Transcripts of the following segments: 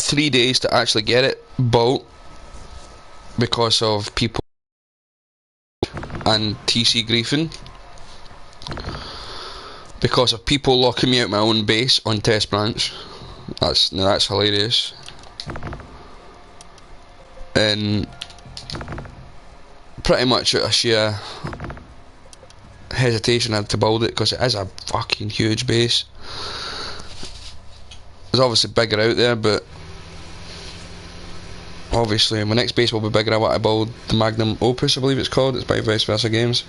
3 days to actually get it built because of people and TC griefing. Because of people locking me out my own base on Test Branch. That's hilarious. And pretty much out of sheer hesitation I had to build it because it is a fucking huge base. There's obviously bigger out there, but obviously my next base will be bigger. I want to build the Magnum Opus, I believe it's called. It's by Vice Versa Games.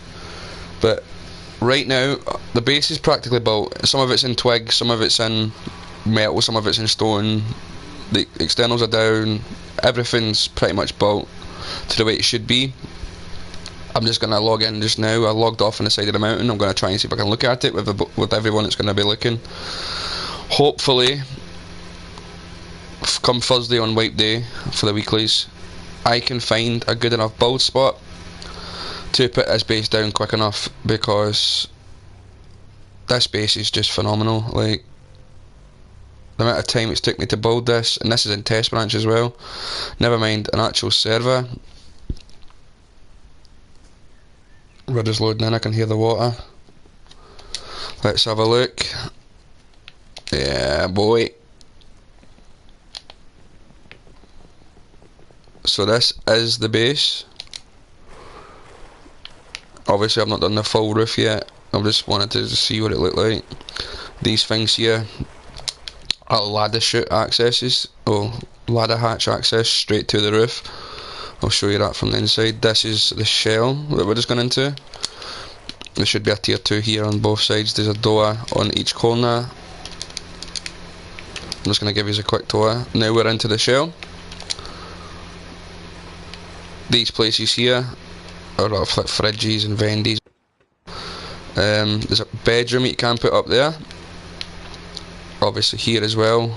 But right now the base is practically built. Some of it's in twig, some of it's in metal, some of it's in stone. The externals are down. Everything's pretty much built to the way it should be. I'm just going to log in just now. I logged off on the side of the mountain. I'm going to try and see if I can look at it with everyone that's going to be looking. Hopefully come Thursday on wipe day for the weeklies, I can find a good enough build spot to put this base down quick enough, because this base is just phenomenal. Like, the amount of time it's took me to build this, and this is in Test Branch as well, never mind an actual server. We're just loading in, I can hear the water. Let's have a look. Yeah, boy. So this is the base. Obviously I've not done the full roof yet. I just wanted to see what it looked like. These things here are ladder chute accesses, ladder hatch access straight to the roof. I'll show you that from the inside. This is the shell that we're just going into. There should be a tier 2 here on both sides. There's a door on each corner. I'm just going to give you a quick tour. Now we're into the shell. These places here are a lot of like fridges and vendies. There's a bedroom you can put up there. Obviously here as well.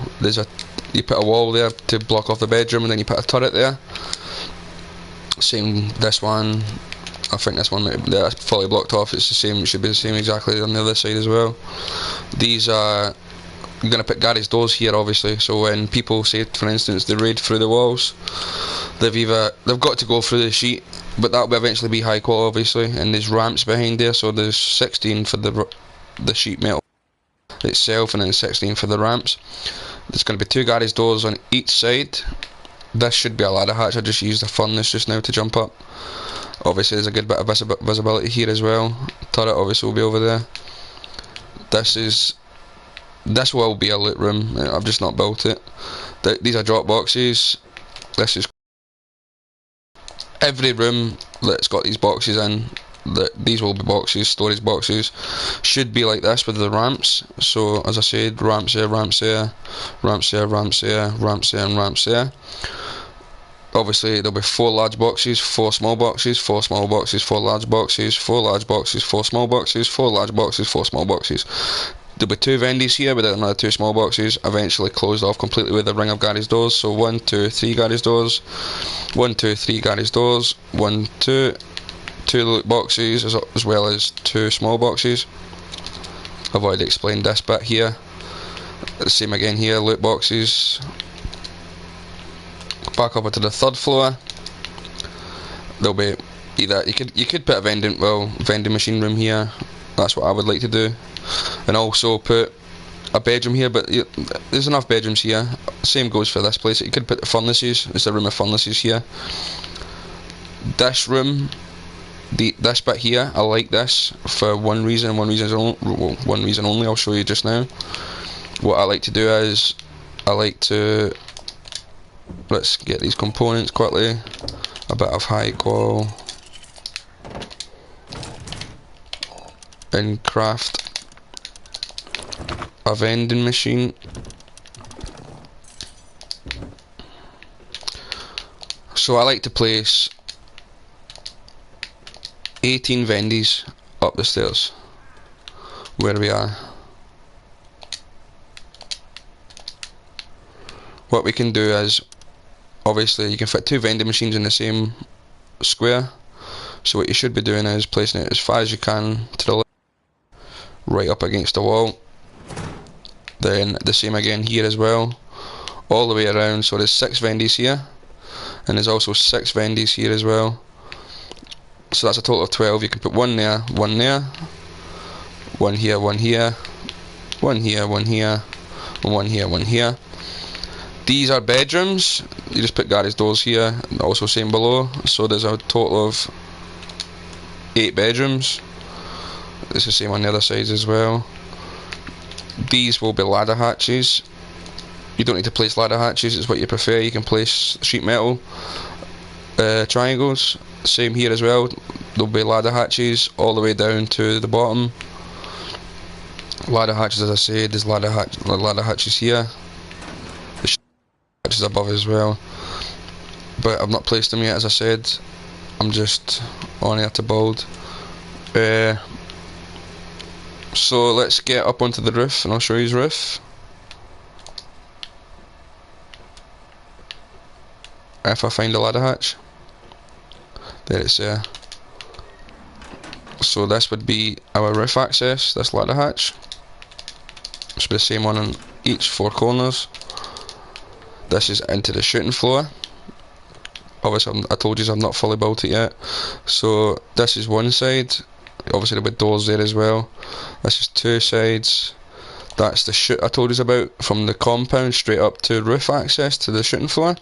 You put a wall there to block off the bedroom, and then you put a turret there. Same this one. I think this one that's fully blocked off. It's the same. It should be the same exactly on the other side as well. These are. You're going to put garage doors here, obviously, so when people say, for instance, they raid through the walls, they've got to go through the sheet, but that will eventually be high quality, obviously. And there's ramps behind there, so there's 16 for the sheet metal itself, and then 16 for the ramps. There's going to be 2 garage doors on each side. This should be a ladder hatch. I just used the furnace just now to jump up. Obviously there's a good bit of visibility here as well. Turret obviously will be over there. This will be a loot room. I've just not built it. These are drop boxes. This is every room that's got these boxes in. These will be boxes, storage boxes. Should be like this with the ramps. So as I said, ramps there, ramps there, ramps there, ramps there, ramps there, and ramps there. Obviously there'll be 4 large boxes, 4 small boxes, 4 small boxes, 4 large boxes, 4 large boxes, 4 small boxes, 4 large boxes, 4 small boxes. There'll be 2 vendies here with another 2 small boxes, eventually closed off completely with a ring of garage doors. So 1, 2, 3 garage doors, 1, 2, 3 garage doors, 1, 2, 2 loot boxes, as well as 2 small boxes. I've already explained this bit here. The same again here, loot boxes. Back up onto the 3rd floor. There'll be either you could put a vending machine room here. That's what I would like to do, and also put a bedroom here. But there's enough bedrooms here. Same goes for this place. You could put the furnaces. There's a room of furnaces here. This room, this bit here, I like this for one reason. One reason only. I'll show you just now. What I like to do is I like to. Let's get these components quickly. A bit of height wall. And craft a vending machine. So I like to place 18 vendies up the stairs where we are. What we can do is, obviously you can fit 2 vending machines in the same square, so what you should be doing is placing it as far as you can to the left, right up against the wall. Then the same again here as well, all the way around. So there's 6 vendies here, and there's also 6 vendies here as well. So that's a total of 12. You can put one there, one here, one here, one here, one here, one here, and one here, one here. These are bedrooms. You just put garage doors here, also same below. So there's a total of 8 bedrooms. It's the same on the other sides as well. These will be ladder hatches. You don't need to place ladder hatches, it's what you prefer. You can place sheet metal triangles. Same here as well. There'll be ladder hatches all the way down to the bottom. Ladder hatches, as I said, there's ladder hatches here. The hatches above as well. But I've not placed them yet, as I said. I'm just on here to build. So let's get up onto the roof and I'll show you his roof. If I find a ladder hatch. There it's there. So this would be our roof access, this ladder hatch. This will be the same one on each 4 corners. This is into the shooting floor. Obviously I told you I've not fully built it yet. So this is one side. Obviously there'll be doors there as well. This is 2 sides. That's the chute I told you about, from the compound straight up to roof access to the shooting floor.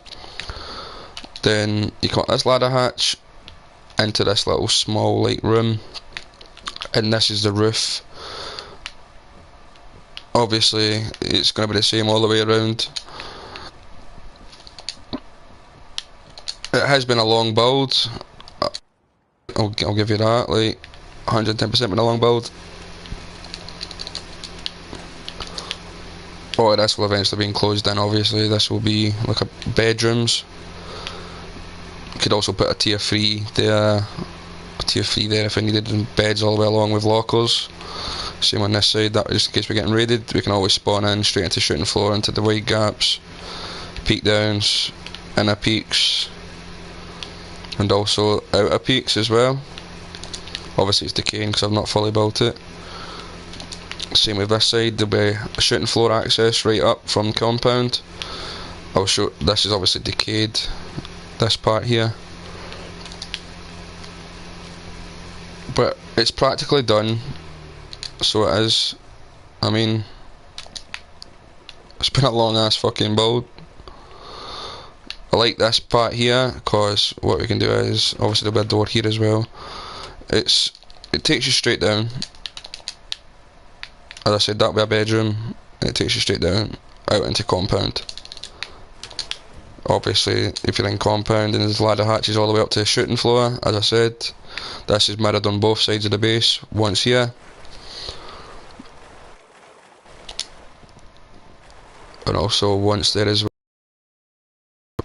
Then you got this ladder hatch into this little small like room, and this is the roof. Obviously it's going to be the same all the way around. It has been a long build. I'll give you that, like 110% been a long build. Oh, this will eventually be enclosed in. Obviously this will be like a bedrooms. You could also put a tier 3 there, if I needed, and beds all the way along with lockers. Same on this side, that just in case we're getting raided, we can always spawn in straight into shooting floor, into the wide gaps, peak downs, inner peaks, and also outer peaks as well. Obviously it's decaying because I've not fully built it. Same with this side, there'll be a shooting floor access right up from compound. I'll show, this is obviously decayed, this part here, but it's practically done. So it is. I mean, it's been a long ass fucking build. I like this part here because what we can do is, obviously there'll be a door here as well. It takes you straight down. As I said, that'll be a bedroom. It takes you straight down out into compound. Obviously if you're in compound, and there's ladder hatches all the way up to the shooting floor. As I said, this is mirrored on both sides of the base. Once here, and also once there as well.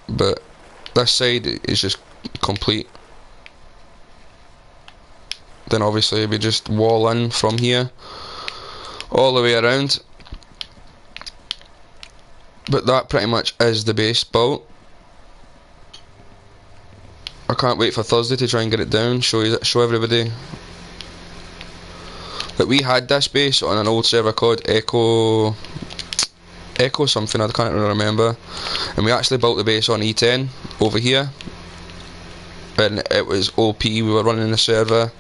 But this side is just complete. Then obviously we just wall in from here all the way around. But that pretty much is the base built. I can't wait for Thursday to try and get it down, show everybody. But we had this base on an old server called Echo something, I can't really remember, and we actually built the base on E10 over here, and it was OP. We were running the server,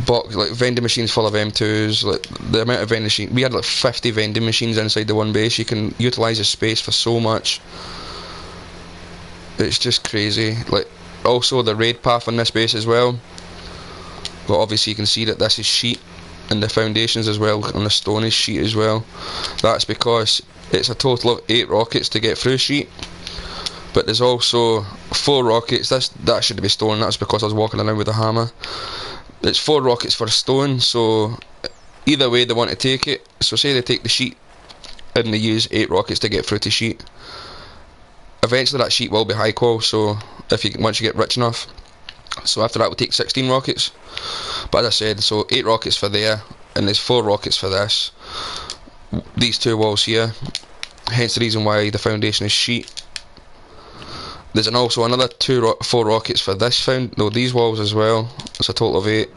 like vending machines full of M2s, like the amount of vending machines, we had like 50 vending machines inside the one base. You can utilise the space for so much, it's just crazy. Like also the raid path on this base as well, but obviously you can see that this is sheet, and the foundations as well on the stone is sheet as well. That's because it's a total of 8 rockets to get through sheet, but there's also 4 rockets. That should be stone. That's because I was walking around with a hammer. It's 4 rockets for stone, so either way they want to take it. So say they take the sheet and they use 8 rockets to get through to sheet. Eventually that sheet will be high qual, so once you get rich enough. So after that we'll take 16 rockets. But as I said, so 8 rockets for there, and there's 4 rockets for this. These 2 walls here, hence the reason why the foundation is sheet. There's also another 4 rockets for these walls as well. It's a total of 8.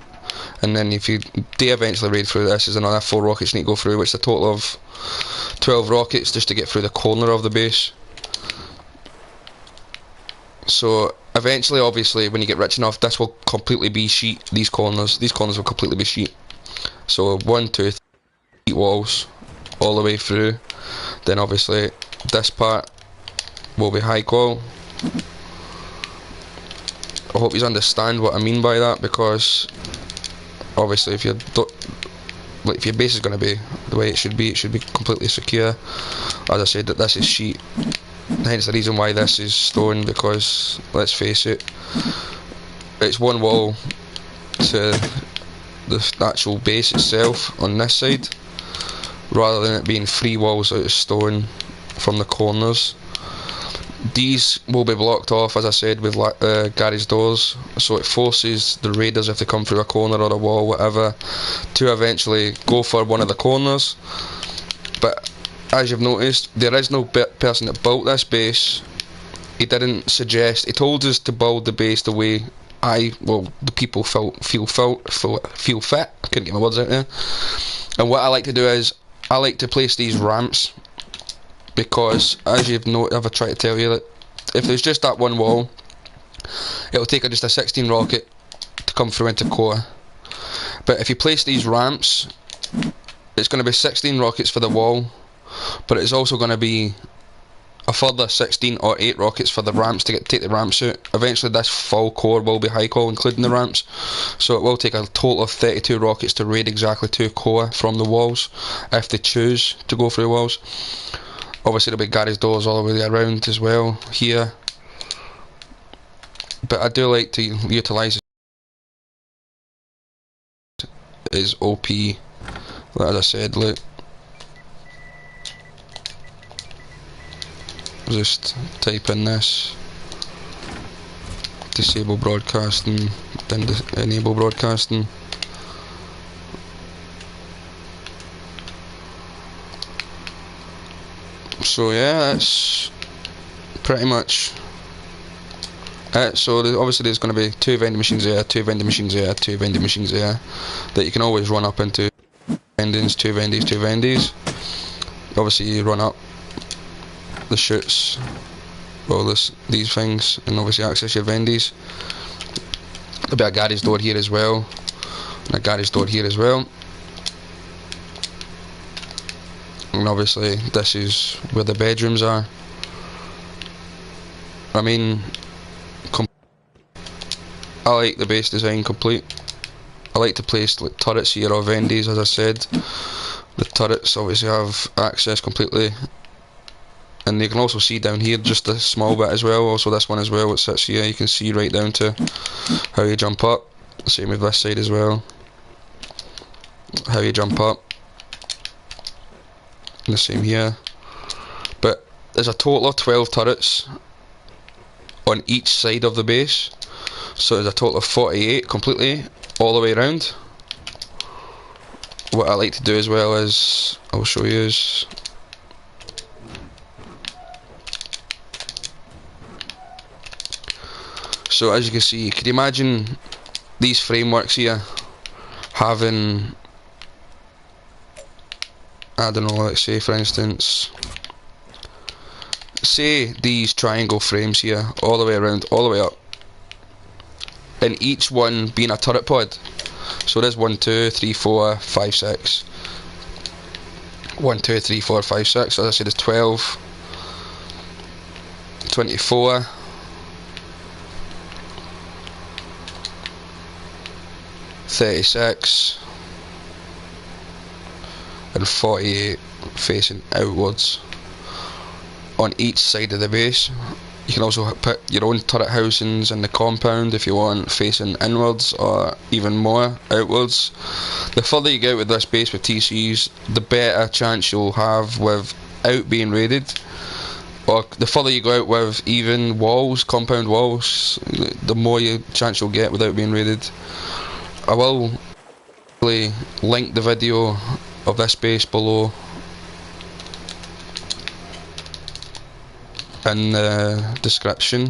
And then if you do eventually raid through this, there's another 4 rockets you need to go through, which is a total of 12 rockets just to get through the corner of the base. So eventually, obviously, when you get rich enough, this will completely be sheet. These corners will completely be sheet. So 1, 2, 3 walls all the way through. Then obviously this part will be high qual. I hope you understand what I mean by that, because obviously if your base is going to be the way it should be completely secure. As I said, that this is sheet, hence the reason why this is stone, because let's face it, it's one wall to the actual base itself on this side, rather than it being 3 walls out of stone from the corners. These will be blocked off, as I said, with garage doors, so it forces the raiders, if they come through a corner or a wall, whatever, to eventually go for one of the corners. But as you've noticed, there is no person that built this base. He didn't suggest, he told us to build the base the way the people feel fit. I couldn't get my words out there. And what I like to do is, I like to place these ramps, because as you've noticed, I've tried to tell you that if there's just that one wall, it'll take just a 16 rocket to come through into core. But if you place these ramps, it's going to be 16 rockets for the wall, but it's also going to be a further 16 or 8 rockets for the ramps to take the ramps out. Eventually this full core will be high qual, including the ramps, so it will take a total of 32 rockets to raid exactly 2 core from the walls, if they choose to go through walls. Obviously there'll be garage doors all the way around as well here, but I do like to utilise it. Is OP, as I said. Look, just type in this, disable broadcasting, then enable broadcasting. So yeah, that's pretty much it. So obviously there's going to be 2 vending machines there, 2 vending machines there, 2 vending machines there, that you can always run up into. Vendings, 2 vendies, 2 vendies. Obviously you run up the chutes, well, these things, and obviously access your vendies. There'll be a garage door here as well, and a garage door here as well. And obviously this is where the bedrooms are. I mean, I like the base design complete. I like to place like turrets here or vendies, as I said. The turrets obviously have access completely, and you can also see down here just a small bit as well. Also this one as well, it sits here, you can see right down to how you jump up. Same with this side as well, how you jump up. And the same here. But there's a total of 12 turrets on each side of the base, so there's a total of 48 completely all the way around. What I like to do as well is, I'll show you, is so as you can see, could you imagine these frameworks here having, I don't know, let's say for instance, say these triangle frames here all the way around, all the way up, and each one being a turret pod. So there's 1, 2, 3, 4, 5, 6. 1, 2, 3, 4, 5, 6. So as I said, there's 12, 24, 36, and 48 facing outwards on each side of the base. You can also put your own turret housings in the compound if you want, facing inwards or even more outwards. The further you get with this base with TCs, the better chance you'll have without being raided. Or the further you go out with even walls, compound walls, the more chance you'll get without being raided. I will link the video of this base below in the description,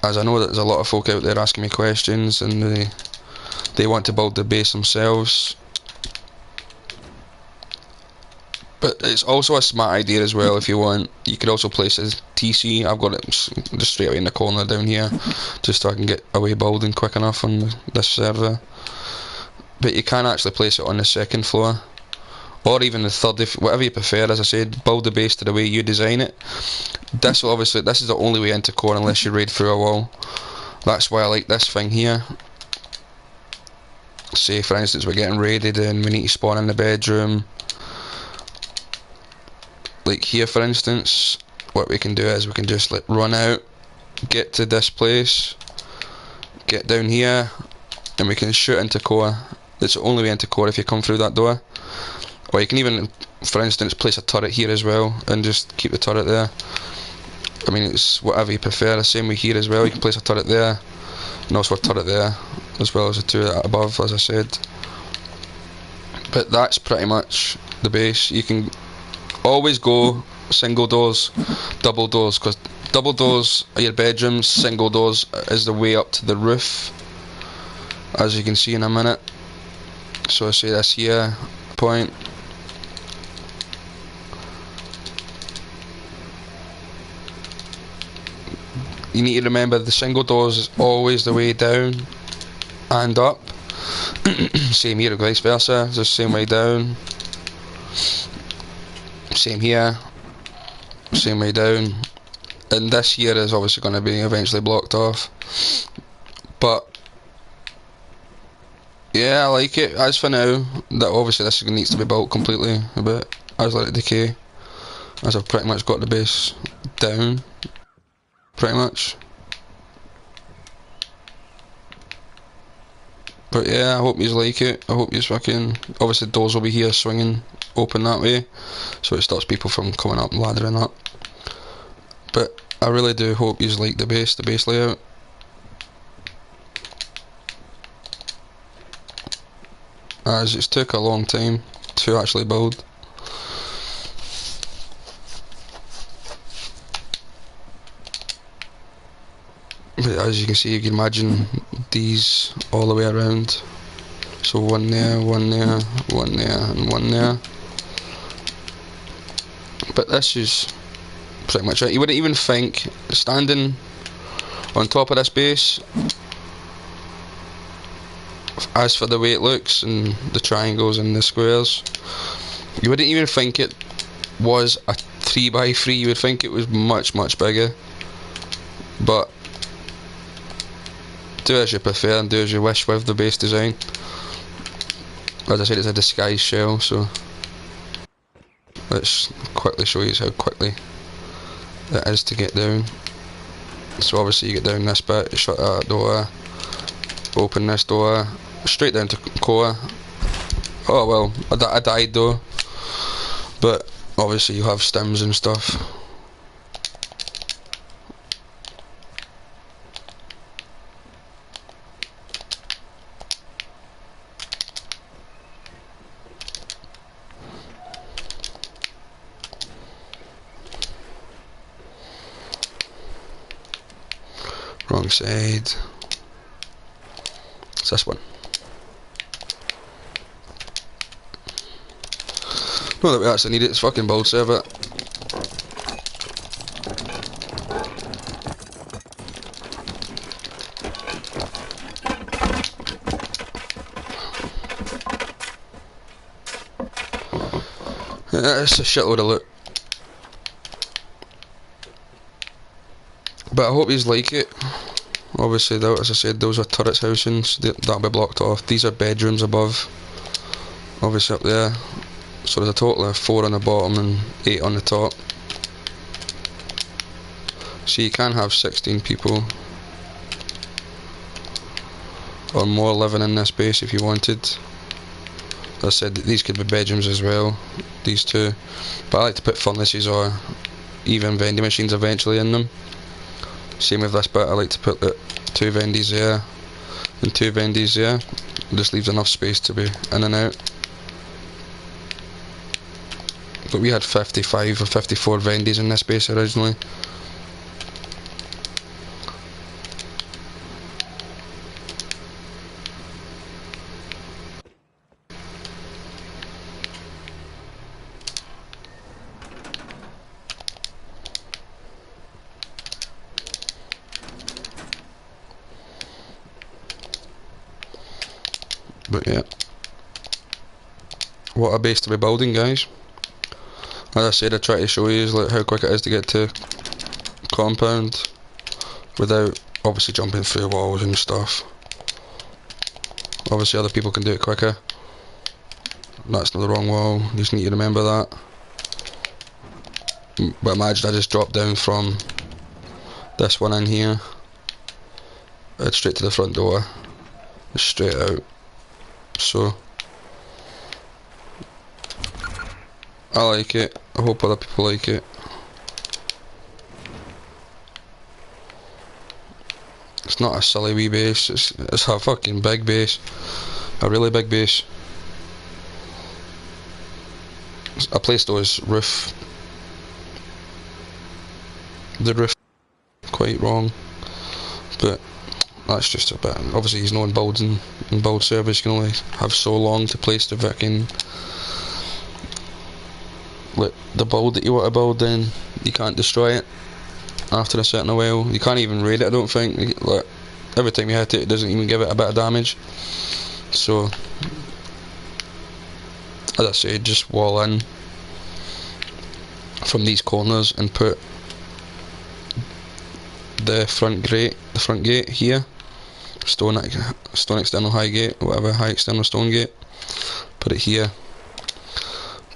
as I know that there's a lot of folk out there asking me questions and they want to build the base themselves. But it's also a smart idea as well. If you want, you could also place a TC. I've got it just straight away in the corner down here, just so I can get away building quick enough on this server. But you can actually place it on the second floor, or even the third, if whatever you prefer. As I said, build the base to the way you design it. This will obviously, this is the only way into core unless you raid through a wall. That's why I like this thing here. Say for instance we're getting raided and we need to spawn in the bedroom. Like here for instance, what we can do is we can just like run out, get to this place, get down here, and we can shoot into core. It's the only way into core if you come through that door. Or you can even, for instance, place a turret here as well and just keep the turret there. I mean, it's whatever you prefer. The same way here as well, you can place a turret there and also a turret there, as well as the two above, as I said. But that's pretty much the base. You can always go single doors, double doors, because double doors are your bedrooms, single doors is the way up to the roof, as you can see in a minute. So I say this here, point. You need to remember the single doors is always the way down and up. Same here, vice versa, it's the same way down. Same here, same way down. And this here is obviously going to be eventually blocked off. But yeah, I like it. As for now, that obviously this needs to be built completely a bit as let it decay. As I've pretty much got the base down, pretty much. But yeah, I hope you like it. I hope you fucking, obviously doors will be here swinging open that way, so it stops people from coming up and laddering up. But I really do hope you like the base layout. As it's took a long time to actually build. But as you can see, you can imagine these all the way around. So one there, one there, one there, and one there. But this is pretty much it. You wouldn't even think, standing on top of this base, as for the way it looks and the triangles and the squares, you wouldn't even think it was a 3x3. You would think it was much bigger. But do as you prefer and do as you wish with the base design. As I said, it's a disguised shell, so let's quickly show you how quickly it is to get down. So obviously you get down this bit, shut that door, open this door, straight down to core. Oh well, I died though, but obviously you have stims and stuff. Wrong side. It's this one. Not that we actually need it, it's fucking build server. It's a shitload of loot. But I hope you like it. Obviously, as I said, those are turrets housings, that'll be blocked off. These are bedrooms above, obviously up there. So there's a total of 4 on the bottom and 8 on the top. So you can have 16 people or more living in this base if you wanted. As I said, these could be bedrooms as well, these two. But I like to put furnaces or even vending machines eventually in them. Same with this bit, I like to put 2 vendies there and 2 vendies there. It just leaves enough space to be in and out. But we had 55 or 54 vendies in this base originally. But yeah, what a base to be building, guys. As I said, I try to show you like how quick it is to get to compound without obviously jumping through walls and stuff. Obviously other people can do it quicker. That's not the wrong wall, you just need to remember that. But imagine I just dropped down from this one in here, straight to the front door, straight out. So I like it, I hope other people like it. It's not a silly wee base, it's a fucking big base, a really big base. I placed those roof, the roof quite wrong, but that's just a bit. Obviously he's not in builds and in build servers you can only have so long to place the fucking the build that you want to build, then you can't destroy it after a certain while. You can't even raid it, I don't think. Like, every time you hit it, it doesn't even give it a bit of damage. So as I said, just wall in from these corners and put the front gate here, stone external high gate, whatever, high external stone gate, put it here,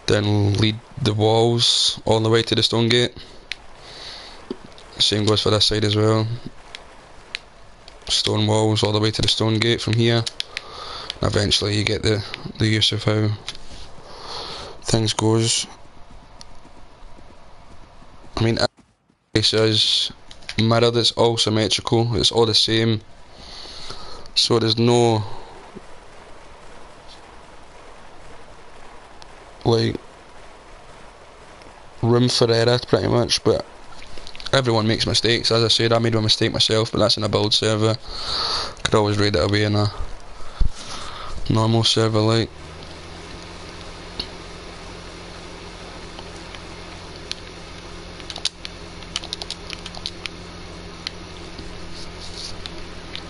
then lead the walls all the way to the stone gate. Same goes for this side as well, stone walls all the way to the stone gate from here, and eventually you get the use of how things goes. I mean, this is mirrored, it's all symmetrical, it's all the same, so there's no like room for error pretty much. But everyone makes mistakes. As I said, I made a mistake myself, but that's in a build server. Could always raid it away in a normal server like.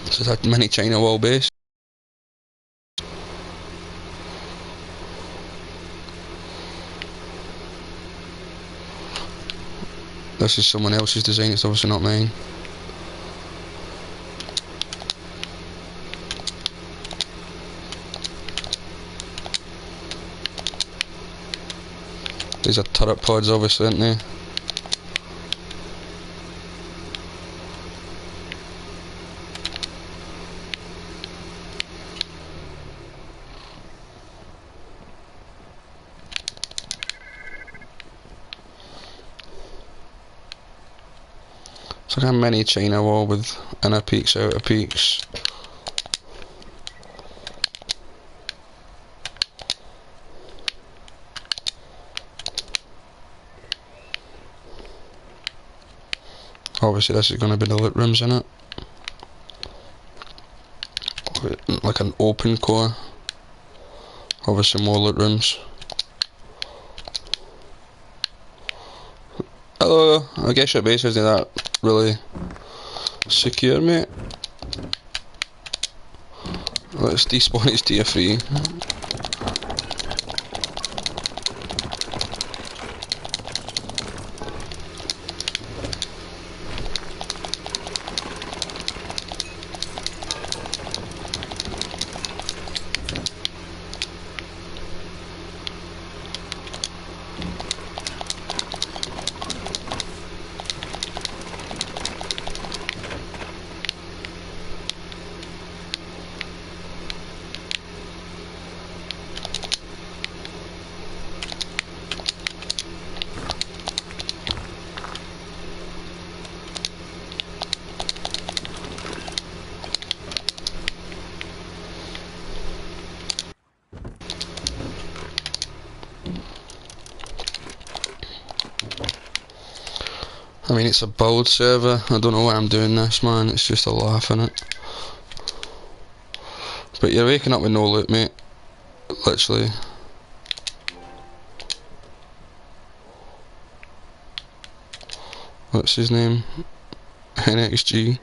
This is a mini China wall base. This is someone else's design, it's obviously not mine. These are turret pods obviously, aren't they? It's like a mini China wall with inner peaks, outer peaks. Obviously this is going to be the loot rooms in it. Like an open core. Obviously more loot rooms. Hello, I guess your base isn't that really secure, mate. Let's despawn its tier 3. I mean, it's a build server. I don't know why I'm doing this, man. It's just a laugh, innit? But you're waking up with no loot, mate. Literally. What's his name? NXG.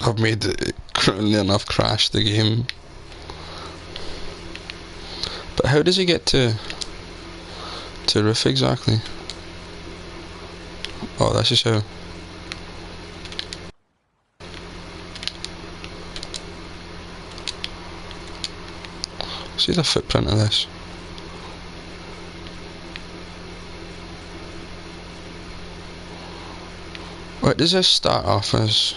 I've made it near enough crash the game. But how does he get to roof exactly? Oh, this is how. See the footprint of this. What does this start off as?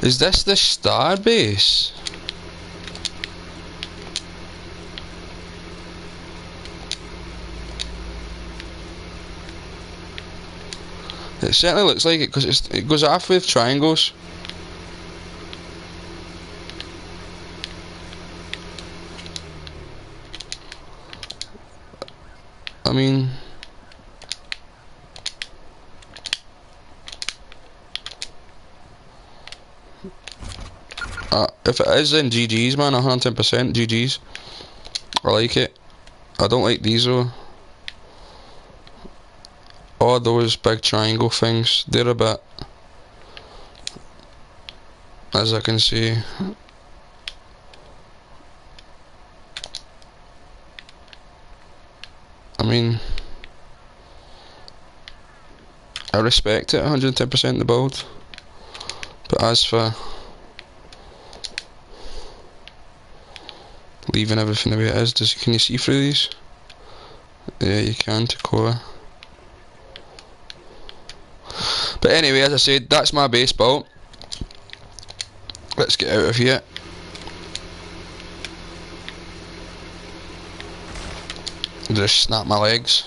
Is this the star base? It certainly looks like it because it goes off with triangles. I mean, if it is, then GG's, man. 110% GG's. I like it. I don't like these though. Oh, those big triangle things, they're a bit, as I can see. I mean, I respect it 110% the build, but as for leaving everything the way it is, can you see through these? Yeah, you can, to core. But anyway, as I said, that's my base build. Let's get out of here. Just snap my legs.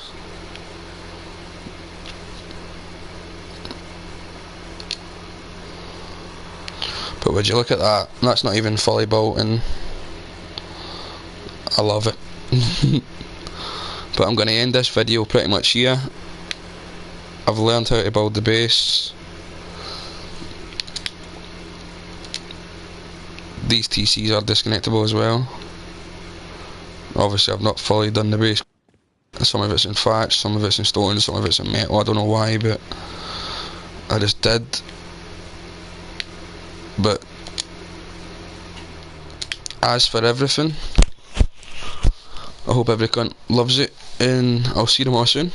But would you look at that? That's not even fully built, and I love it. But I'm going to end this video pretty much here. I've learned how to build the base. These TCs are disconnectable as well. Obviously I've not fully done the base. Some of it's in thatch, some of it's in stone, some of it's in metal. I don't know why, but I just did. But as for everything, I hope everyone loves it, and I'll see you tomorrow soon.